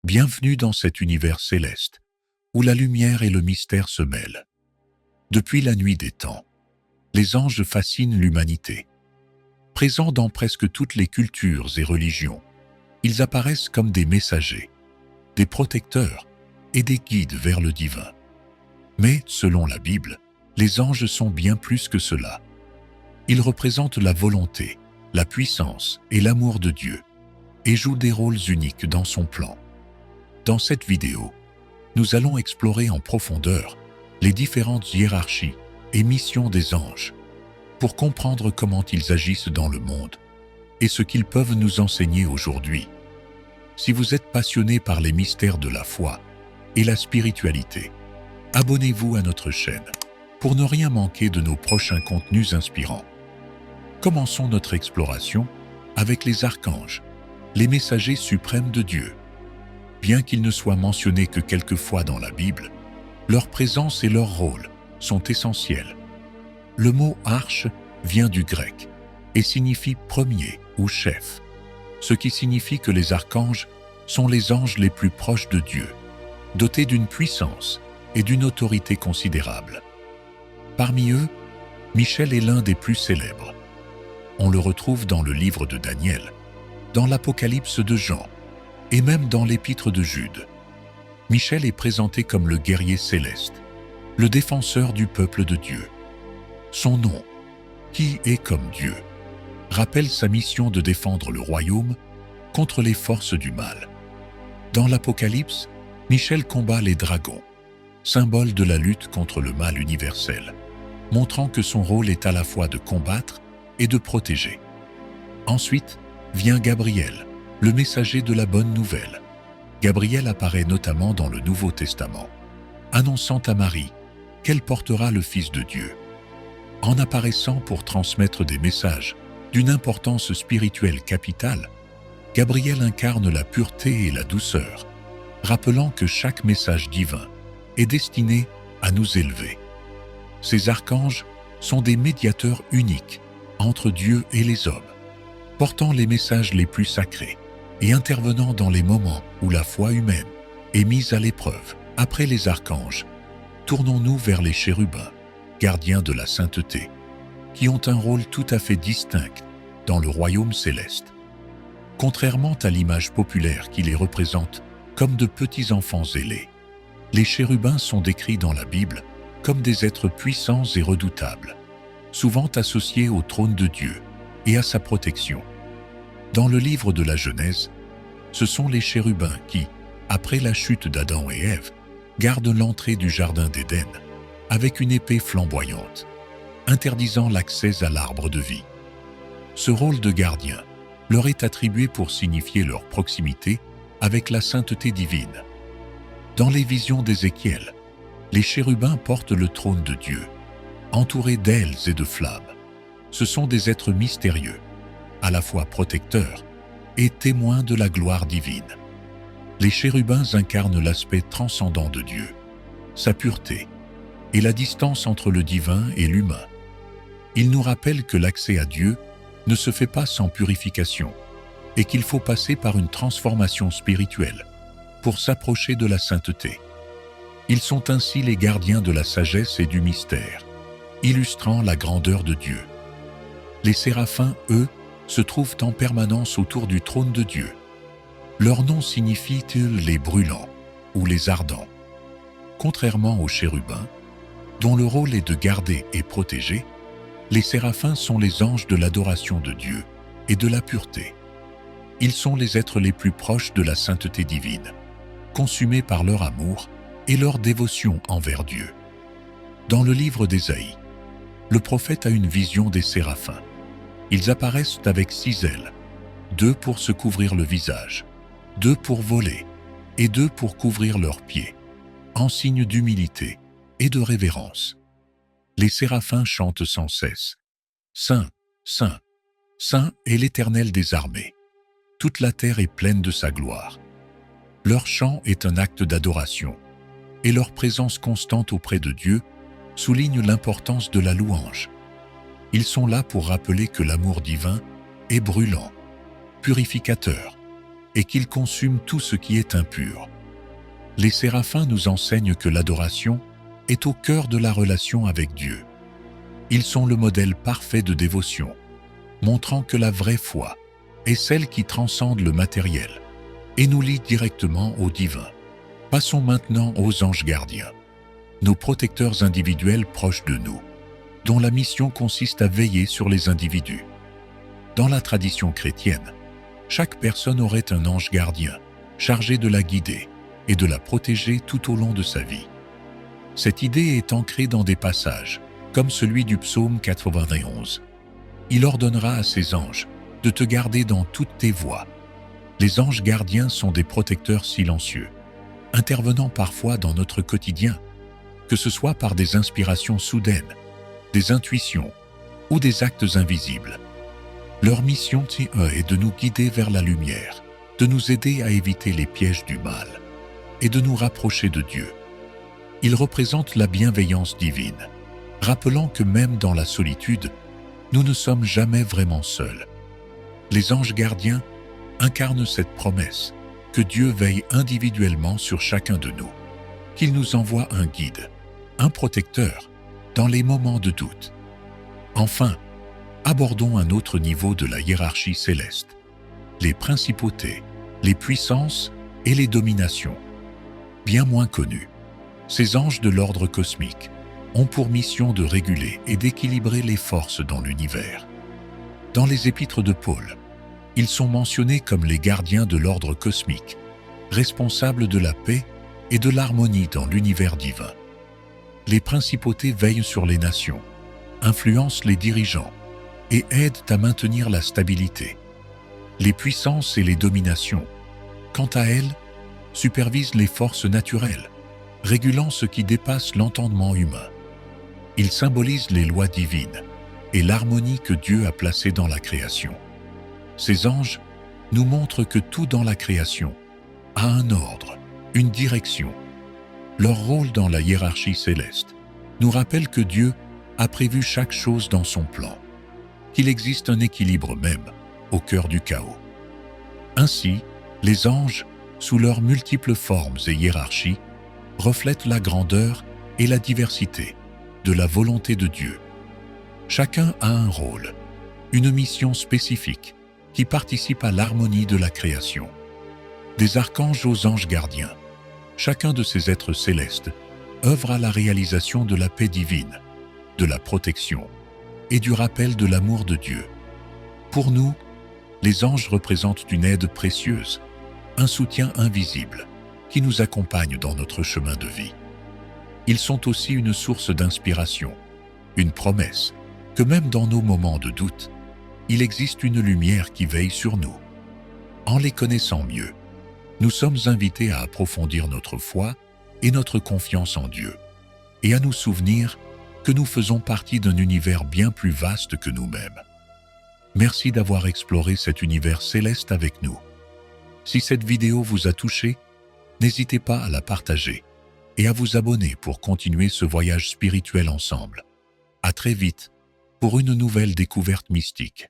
Bienvenue dans cet univers céleste, où la lumière et le mystère se mêlent. Depuis la nuit des temps, les anges fascinent l'humanité. Présents dans presque toutes les cultures et religions, ils apparaissent comme des messagers, des protecteurs et des guides vers le divin. Mais, selon la Bible, les anges sont bien plus que cela. Ils représentent la volonté, la puissance et l'amour de Dieu, et jouent des rôles uniques dans son plan. Dans cette vidéo, nous allons explorer en profondeur les différentes hiérarchies et missions des anges pour comprendre comment ils agissent dans le monde et ce qu'ils peuvent nous enseigner aujourd'hui. Si vous êtes passionné par les mystères de la foi et la spiritualité, abonnez-vous à notre chaîne pour ne rien manquer de nos prochains contenus inspirants. Commençons notre exploration avec les archanges, les messagers suprêmes de Dieu. Bien qu'ils ne soient mentionnés que quelques fois dans la Bible, leur présence et leur rôle sont essentiels. Le mot « arche » vient du grec et signifie « premier » ou « chef », ce qui signifie que les archanges sont les anges les plus proches de Dieu, dotés d'une puissance et d'une autorité considérables. Parmi eux, Michel est l'un des plus célèbres. On le retrouve dans le livre de Daniel, dans l'Apocalypse de Jean, et même dans l'Épître de Jude. Michel est présenté comme le guerrier céleste, le défenseur du peuple de Dieu. Son nom, qui est comme Dieu, rappelle sa mission de défendre le royaume contre les forces du mal. Dans l'Apocalypse, Michel combat les dragons, symbole de la lutte contre le mal universel, montrant que son rôle est à la fois de combattre et de protéger. Ensuite vient Gabriel, le messager de la bonne nouvelle. Gabriel apparaît notamment dans le Nouveau Testament, annonçant à Marie qu'elle portera le Fils de Dieu. En apparaissant pour transmettre des messages d'une importance spirituelle capitale, Gabriel incarne la pureté et la douceur, rappelant que chaque message divin est destiné à nous élever. Ces archanges sont des médiateurs uniques entre Dieu et les hommes, portant les messages les plus sacrés et intervenant dans les moments où la foi humaine est mise à l'épreuve. Après les archanges, tournons-nous vers les chérubins, gardiens de la sainteté, qui ont un rôle tout à fait distinct dans le royaume céleste. Contrairement à l'image populaire qui les représente comme de petits enfants zélés, les chérubins sont décrits dans la Bible comme des êtres puissants et redoutables, souvent associés au trône de Dieu et à sa protection. Dans le livre de la Genèse, ce sont les chérubins qui, après la chute d'Adam et Ève, gardent l'entrée du jardin d'Éden avec une épée flamboyante, interdisant l'accès à l'arbre de vie. Ce rôle de gardien leur est attribué pour signifier leur proximité avec la sainteté divine. Dans les visions d'Ézéchiel, les chérubins portent le trône de Dieu, entourés d'ailes et de flammes. Ce sont des êtres mystérieux, à la fois protecteurs et témoins de la gloire divine. Les chérubins incarnent l'aspect transcendant de Dieu, sa pureté et la distance entre le divin et l'humain. Ils nous rappellent que l'accès à Dieu ne se fait pas sans purification et qu'il faut passer par une transformation spirituelle pour s'approcher de la sainteté. Ils sont ainsi les gardiens de la sagesse et du mystère, illustrant la grandeur de Dieu. Les séraphins, eux, se trouvent en permanence autour du trône de Dieu. Leur nom signifie les brûlants ou les ardents. Contrairement aux chérubins, dont le rôle est de garder et protéger, les séraphins sont les anges de l'adoration de Dieu et de la pureté. Ils sont les êtres les plus proches de la sainteté divine, consumés par leur amour et leur dévotion envers Dieu. Dans le livre d'Ésaïe, le prophète a une vision des séraphins. Ils apparaissent avec 6 ailes, 2 pour se couvrir le visage, 2 pour voler et 2 pour couvrir leurs pieds, en signe d'humilité et de révérence. Les séraphins chantent sans cesse « Saint, Saint, Saint est l'Éternel des armées. Toute la terre est pleine de sa gloire. » Leur chant est un acte d'adoration, et leur présence constante auprès de Dieu souligne l'importance de la louange. Ils sont là pour rappeler que l'amour divin est brûlant, purificateur et qu'il consume tout ce qui est impur. Les séraphins nous enseignent que l'adoration est au cœur de la relation avec Dieu. Ils sont le modèle parfait de dévotion, montrant que la vraie foi est celle qui transcende le matériel et nous lie directement au divin. Passons maintenant aux anges gardiens, nos protecteurs individuels proches de nous, dont la mission consiste à veiller sur les individus. Dans la tradition chrétienne, chaque personne aurait un ange gardien, chargé de la guider et de la protéger tout au long de sa vie. Cette idée est ancrée dans des passages, comme celui du psaume 91. Il ordonnera à ses anges de te garder dans toutes tes voies. Les anges gardiens sont des protecteurs silencieux, intervenant parfois dans notre quotidien, que ce soit par des inspirations soudaines, des intuitions ou des actes invisibles. Leur mission est de nous guider vers la lumière, de nous aider à éviter les pièges du mal et de nous rapprocher de Dieu. Ils représentent la bienveillance divine, rappelant que même dans la solitude, nous ne sommes jamais vraiment seuls. Les anges gardiens incarnent cette promesse que Dieu veille individuellement sur chacun de nous, qu'il nous envoie un guide, un protecteur, dans les moments de doute. Enfin, abordons un autre niveau de la hiérarchie céleste, les principautés, les puissances et les dominations. Bien moins connus, ces anges de l'ordre cosmique ont pour mission de réguler et d'équilibrer les forces dans l'univers. Dans les épîtres de Paul, ils sont mentionnés comme les gardiens de l'ordre cosmique, responsables de la paix et de l'harmonie dans l'univers divin. Les principautés veillent sur les nations, influencent les dirigeants et aident à maintenir la stabilité. Les puissances et les dominations, quant à elles, supervisent les forces naturelles, régulant ce qui dépasse l'entendement humain. Ils symbolisent les lois divines et l'harmonie que Dieu a placée dans la création. Ces anges nous montrent que tout dans la création a un ordre, une direction. Leur rôle dans la hiérarchie céleste nous rappelle que Dieu a prévu chaque chose dans son plan, qu'il existe un équilibre même au cœur du chaos. Ainsi, les anges, sous leurs multiples formes et hiérarchies, reflètent la grandeur et la diversité de la volonté de Dieu. Chacun a un rôle, une mission spécifique qui participe à l'harmonie de la création. Des archanges aux anges gardiens, chacun de ces êtres célestes œuvre à la réalisation de la paix divine, de la protection et du rappel de l'amour de Dieu. Pour nous, les anges représentent une aide précieuse, un soutien invisible qui nous accompagne dans notre chemin de vie. Ils sont aussi une source d'inspiration, une promesse que même dans nos moments de doute, il existe une lumière qui veille sur nous. En les connaissant mieux, nous sommes invités à approfondir notre foi et notre confiance en Dieu, et à nous souvenir que nous faisons partie d'un univers bien plus vaste que nous-mêmes. Merci d'avoir exploré cet univers céleste avec nous. Si cette vidéo vous a touché, n'hésitez pas à la partager et à vous abonner pour continuer ce voyage spirituel ensemble. À très vite pour une nouvelle découverte mystique.